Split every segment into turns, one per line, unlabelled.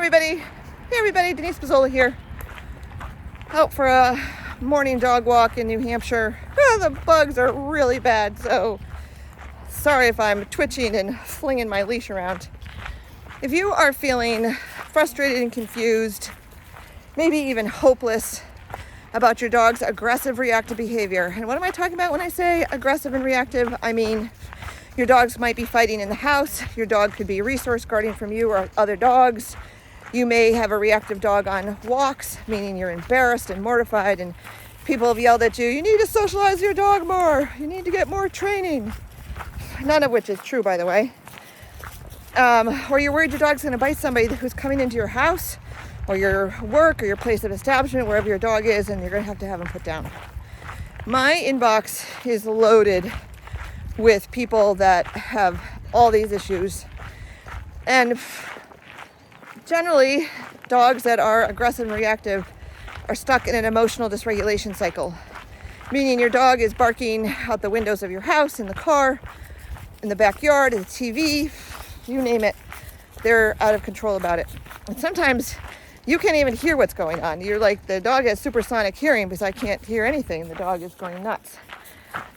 Hey everybody, Denise Pizzola here. Out for a morning dog walk in New Hampshire. The bugs are really bad, so sorry if I'm twitching and flinging my leash around. If you are feeling frustrated and confused, maybe even hopeless about your dog's aggressive reactive behavior, and what am I talking about when I say aggressive and reactive? I mean, your dogs might be fighting in the house. Your dog could be resource guarding from you or other dogs. You may have a reactive dog on walks, meaning you're embarrassed and mortified and people have yelled at you, you need to socialize your dog more. You need to get more training. None of which is true, by the way. Or you're worried your dog's going to bite somebody who's coming into your house or your work or your place of establishment, wherever your dog is, and you're going to have him put down. My inbox is loaded with people that have all these issues. And generally, dogs that are aggressive and reactive are stuck in an emotional dysregulation cycle, meaning your dog is barking out the windows of your house, in the car, in the backyard, in the TV, you name it. They're out of control about it. And sometimes you can't even hear what's going on. You're like, the dog has supersonic hearing because I can't hear anything. The dog is going nuts.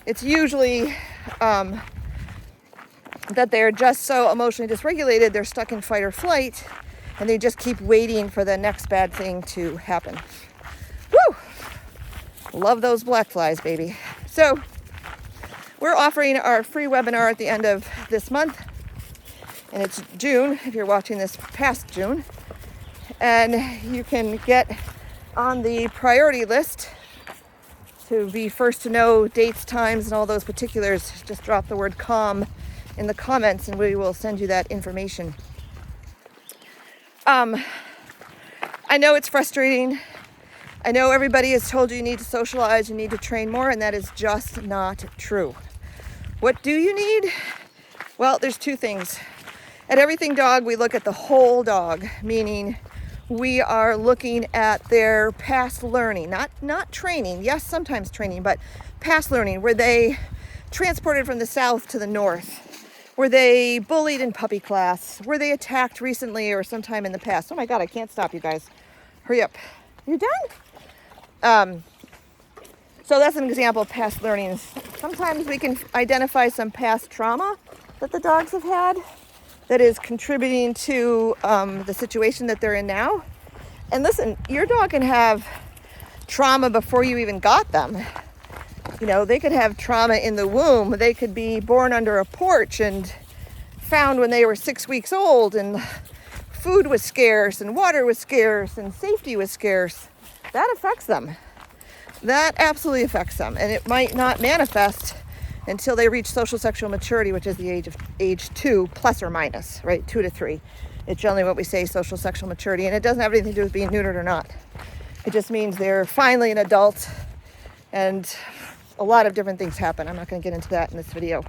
It's usually that they're just so emotionally dysregulated, they're stuck in fight or flight, and they just keep waiting for the next bad thing to happen. Woo! Love those black flies, baby. So we're offering our free webinar at the end of this month, and it's June, if you're watching this past June, and you can get on the priority list to be first to know dates, times, and all those particulars. Just drop the word CALM in the comments and we will send you that information. I know it's frustrating. I know everybody has told you need to socialize, you need to train more, and that is just not true. What do you need? Well, there's two things. At Everything Dog, we look at the whole dog, meaning we are looking at their past learning, not training. Yes, sometimes training, but past learning. Were they transported from the south to the north? Were they bullied in puppy class? Were they attacked recently or sometime in the past? Oh my God, I can't stop, you guys. Hurry up. You done? So that's an example of past learnings. Sometimes we can identify some past trauma that the dogs have had that is contributing to the situation that they're in now. And listen, your dog can have trauma before you even got them. You know, they could have trauma in the womb. They could be born under a porch and found when they were 6 weeks old, and food was scarce and water was scarce and safety was scarce. That affects them. That absolutely affects them. And it might not manifest until they reach social sexual maturity, which is the age 2 plus or minus, right? 2 to 3. It's generally what we say, social sexual maturity. And it doesn't have anything to do with being neutered or not. It just means they're finally an adult, and a lot of different things happen. I'm not going to get into that in this video.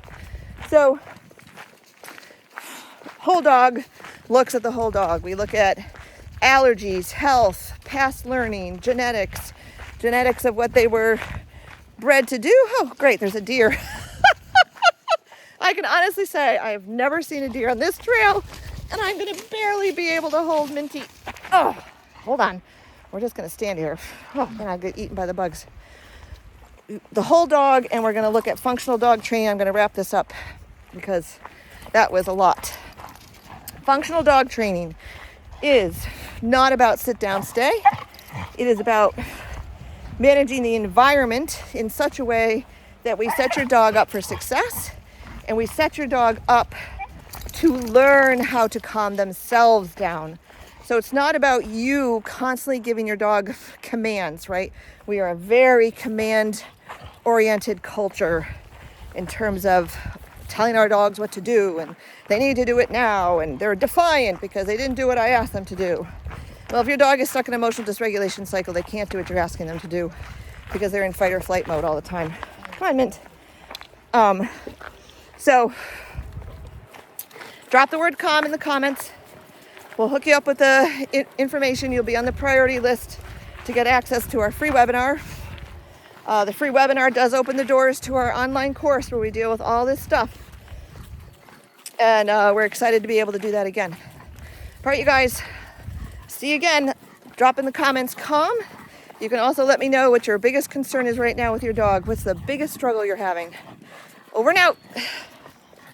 So, whole dog looks at the whole dog. We look at allergies, health, past learning, genetics of what they were bred to do. Oh, great, there's a deer. I can honestly say I have never seen a deer on this trail, and I'm going to barely be able to hold Minty. Oh, hold on. We're just going to stand here. Oh, and I get eaten by the bugs. The whole dog, and we're going to look at functional dog training. I'm going to wrap this up because that was a lot. Functional dog training is not about sit down, stay. It is about managing the environment in such a way that we set your dog up for success, and we set your dog up to learn how to calm themselves down. So it's not about you constantly giving your dog commands, right? We are a very command-oriented culture in terms of telling our dogs what to do, and they need to do it now, and they're defiant because they didn't do what I asked them to do. Well, if your dog is stuck in an emotional dysregulation cycle, they can't do what you're asking them to do because they're in fight or flight mode all the time. Come on, Mint. So drop the word CALM in the comments. We'll hook you up with the information. You'll be on the priority list to get access to our free webinar. The free webinar does open the doors to our online course where we deal with all this stuff. And we're excited to be able to do that again. All right, you guys, See you again. Drop in the comments calm. You can also let me know what your biggest concern is right now with your dog. What's the biggest struggle you're having? Over and out.